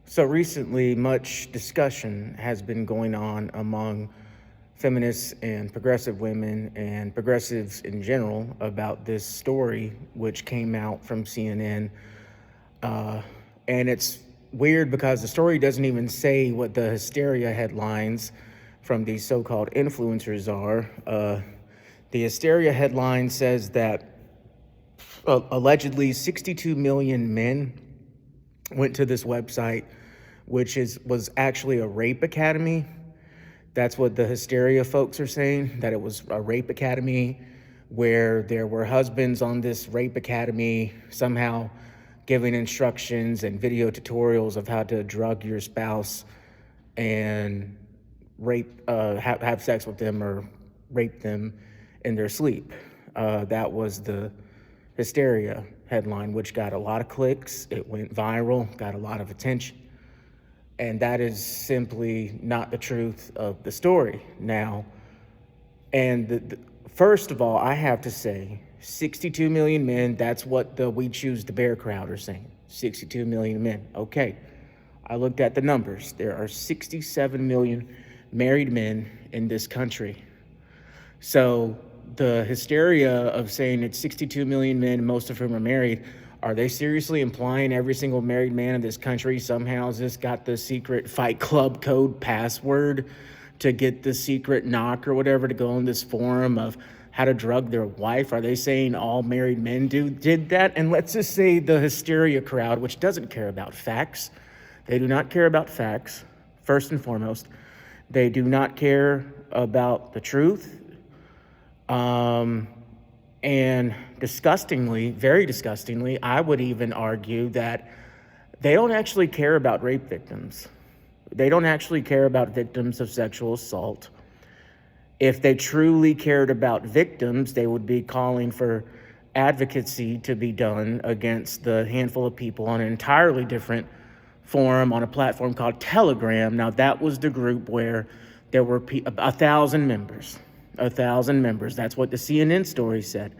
So recently, much discussion has been going on among feminists and progressive women and progressives in general about this story, which came out from CNN. And it's weird because the story doesn't even say what the hysteria headlines from these so-called influencers are. The hysteria headline says that allegedly 62 million men went to this website, which was actually a rape academy. That's what the hysteria folks are saying, that it was a rape academy where there were husbands on this rape academy somehow giving instructions and video tutorials of how to drug your spouse and have sex with them or rape them in their sleep. That was the hysteria headline, which got a lot of clicks. It went viral, got a lot of attention. And that is simply not the truth of the story now. And first of all, I have to say, 62 million men, that's what the We Choose the Bear crowd are saying. 62 million men. Okay, I looked at the numbers. There are 67 million married men in this country. So the hysteria of saying it's 62 million men, most of whom are married, are they seriously implying every single married man in this country somehow has just got the secret Fight Club code password to get the secret knock or whatever to go on this forum of how to drug their wife? Are they saying all married men did that? And let's just say the hysteria crowd, which doesn't care about facts. They do not care about facts, first and foremost. They do not care about the truth. And disgustingly, very disgustingly, I would even argue that they don't actually care about rape victims. They don't actually care about victims of sexual assault. If they truly cared about victims, they would be calling for advocacy to be done against the handful of people on an entirely different forum on a platform called Telegram. Now, that was the group where there were 1,000 members. 1,000 members. That's what the CNN story said.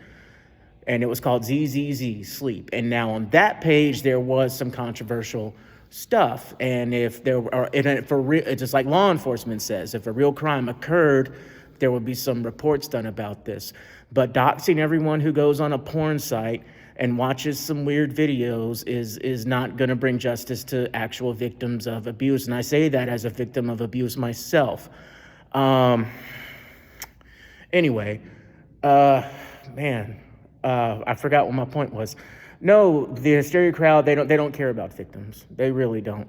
And it was called ZZZ, Sleep. And now on that page, there was some controversial stuff. And if there are, it's just like law enforcement says, if a real crime occurred, there would be some reports done about this. But doxing everyone who goes on a porn site and watches some weird videos is not going to bring justice to actual victims of abuse. And I say that as a victim of abuse myself. Anyway, I forgot what my point was. No, the hysteria crowd, they don't care about victims. They really don't.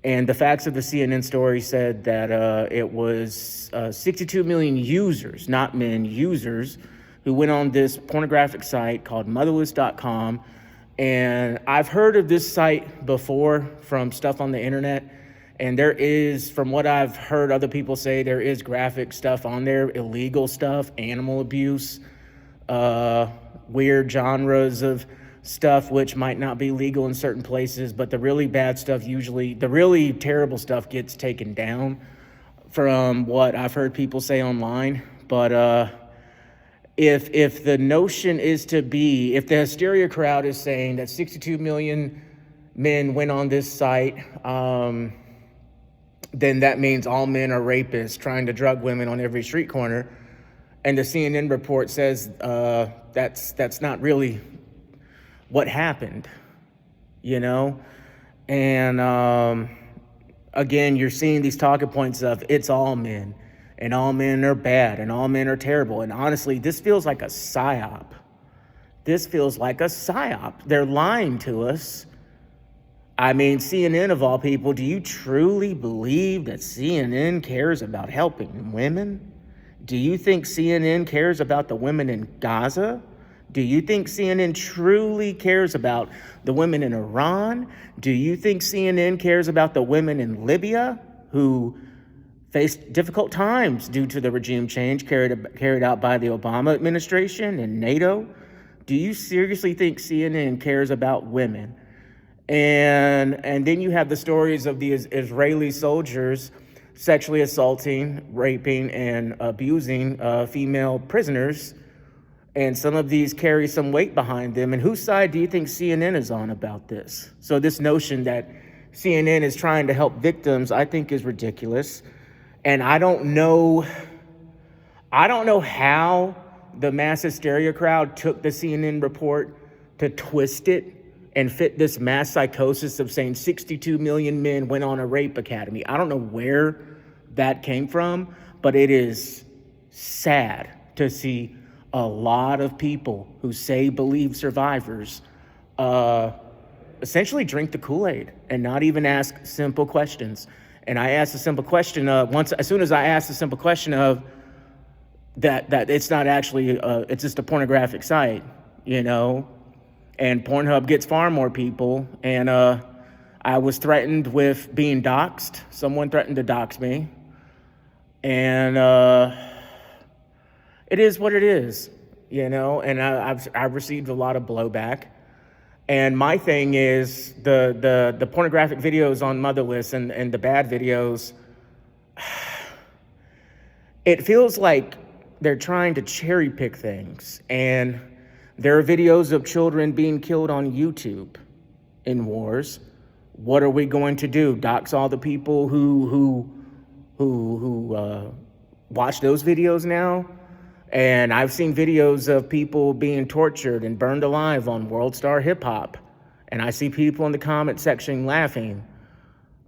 And the facts of the CNN story said that it was 62 million users, not men, users, who went on this pornographic site called motherless.com. And I've heard of this site before from stuff on the internet. And there is, from what I've heard other people say, there is graphic stuff on there, illegal stuff, animal abuse, weird genres of stuff which might not be legal in certain places, but the really bad stuff usually, the really terrible stuff gets taken down from what I've heard people say online. But if the notion is to be, if the hysteria crowd is saying that 62 million men went on this site, then that means all men are rapists trying to drug women on every street corner. And the CNN report says that's not really what happened, you know? And again, you're seeing these talking points of it's all men, and all men are bad, and all men are terrible. And honestly, this feels like a psyop. This feels like a psyop. They're lying to us. I mean, CNN of all people, do you truly believe that CNN cares about helping women? Do you think CNN cares about the women in Gaza? Do you think CNN truly cares about the women in Iran? Do you think CNN cares about the women in Libya who faced difficult times due to the regime change carried out by the Obama administration and NATO? Do you seriously think CNN cares about women? And then you have the stories of the Israeli soldiers sexually assaulting, raping, and abusing female prisoners. And some of these carry some weight behind them. And whose side do you think CNN is on about this? So this notion that CNN is trying to help victims, I think is ridiculous. And I don't know how the mass hysteria crowd took the CNN report to twist it and fit this mass psychosis of saying 62 million men went on a rape academy. I don't know where that came from, but it is sad to see a lot of people who say believe survivors essentially drink the Kool-Aid and not even ask simple questions. And I asked a simple question as soon as I asked the simple question of that it's not actually it's just a pornographic site, you know, and Pornhub gets far more people. And I was threatened with being doxxed. Someone threatened to dox me, and it is what it is, you know. And I've received a lot of blowback. And my thing is the pornographic videos on Motherless and the bad videos. It feels like they're trying to cherry pick things, and there are videos of children being killed on YouTube in wars. What are we going to do? Dox all the people who watch those videos now? And I've seen videos of people being tortured and burned alive on World Star Hip Hop, and I see people in the comment section laughing.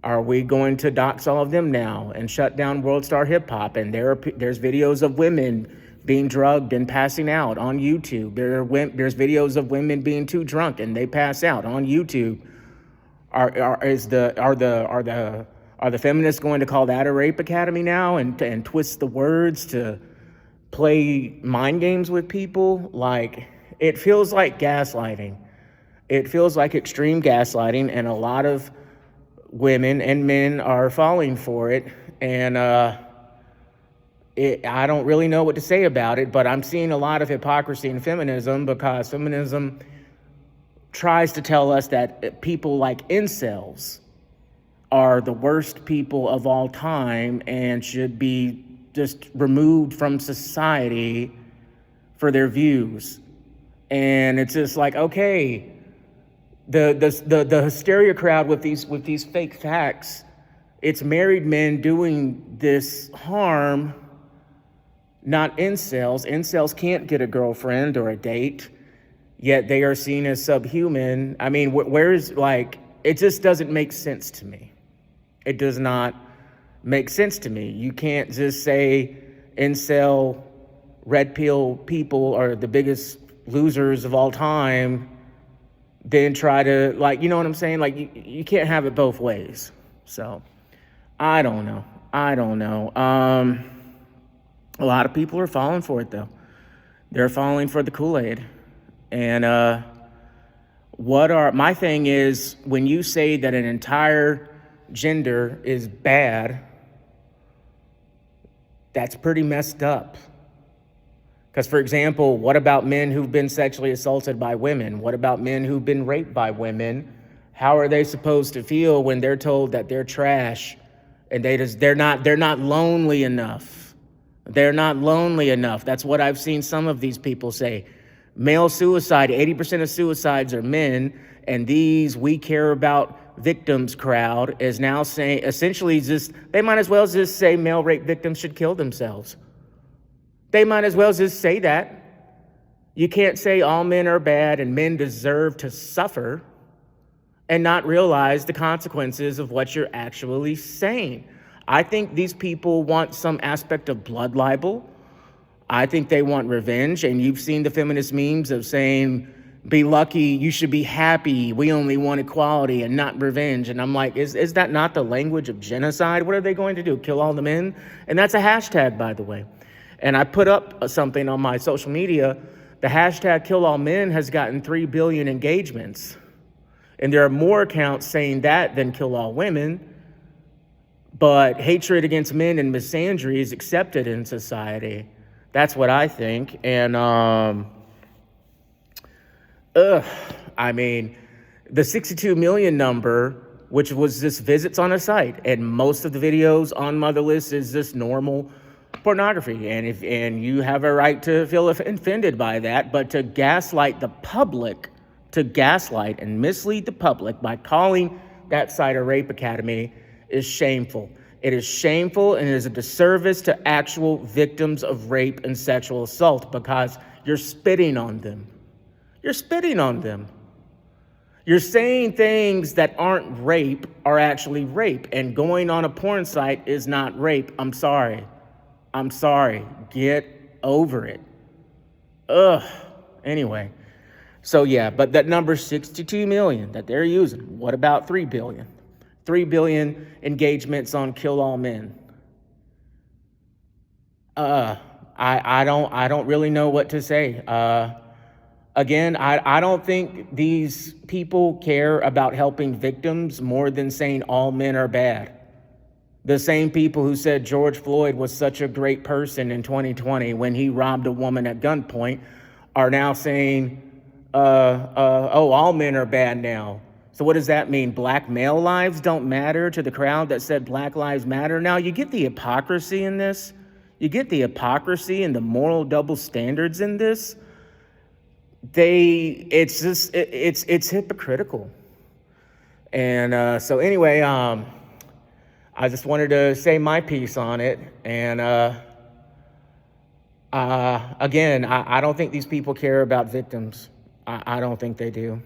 Are we going to dox all of them now and shut down World Star Hip Hop? And there's videos of women being drugged and passing out on YouTube. There's videos of women being too drunk and they pass out on YouTube. Are the feminists going to call that a rape academy now and twist the words to play mind games with people? Like, it feels like gaslighting. It feels like extreme gaslighting, and a lot of women and men are falling for it. And I don't really know what to say about it, but I'm seeing a lot of hypocrisy in feminism, because feminism tries to tell us that people like incels are the worst people of all time and should be just removed from society for their views. And it's just like, okay, the hysteria crowd with these fake facts, it's married men doing this harm, not incels. Incels can't get a girlfriend or a date, yet they are seen as subhuman. I mean, it just doesn't make sense to me. It does not make sense to me. You can't just say incel, red pill people are the biggest losers of all time, then try to, like, you know what I'm saying? Like, you can't have it both ways. So, I don't know. A lot of people are falling for it, though. They're falling for the Kool-Aid. And my thing is, when you say that an entire gender is bad, that's pretty messed up. Because, for example, what about men who've been sexually assaulted by women? What about men who've been raped by women? How are they supposed to feel when they're told that they're trash and they're not lonely enough? They're not lonely enough. That's what I've seen some of these people say. Male suicide, 80% of suicides are men, and these we care about victims crowd is now saying, essentially, they might as well just say male rape victims should kill themselves. They might as well just say that. You can't say all men are bad and men deserve to suffer and not realize the consequences of what you're actually saying. I think these people want some aspect of blood libel. I think they want revenge. And you've seen the feminist memes of saying, be lucky, you should be happy, we only want equality and not revenge. And I'm like, is that not the language of genocide? What are they going to do, kill all the men? And that's a hashtag, by the way. And I put up something on my social media. The hashtag kill all men has gotten 3 billion engagements. And there are more accounts saying that than kill all women. But hatred against men and misandry is accepted in society. That's what I think. And I mean, the 62 million number, which was just visits on a site, and most of the videos on Motherless is just normal pornography. And you have a right to feel offended by that, but to gaslight the public, to gaslight and mislead the public by calling that site, a rape academy, is shameful. It is shameful, and it is a disservice to actual victims of rape and sexual assault, because you're spitting on them. You're spitting on them. You're saying things that aren't rape are actually rape, and going on a porn site is not rape. I'm sorry. I'm sorry. Get over it. Ugh. Anyway. So yeah, but that number 62 million that they're using, what about 3 billion? 3 billion engagements on Kill All Men. I don't really know what to say. Again, I don't think these people care about helping victims more than saying all men are bad. The same people who said George Floyd was such a great person in 2020 when he robbed a woman at gunpoint are now saying, oh, all men are bad now. So what does that mean? Black male lives don't matter to the crowd that said Black Lives Matter? Now, you get the hypocrisy in this. You get the hypocrisy and the moral double standards in this. It's hypocritical. And so anyway, I just wanted to say my piece on it. And again, I don't think these people care about victims. I don't think they do.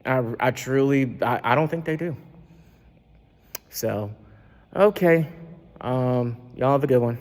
I truly don't think they do. So, okay. Y'all have a good one.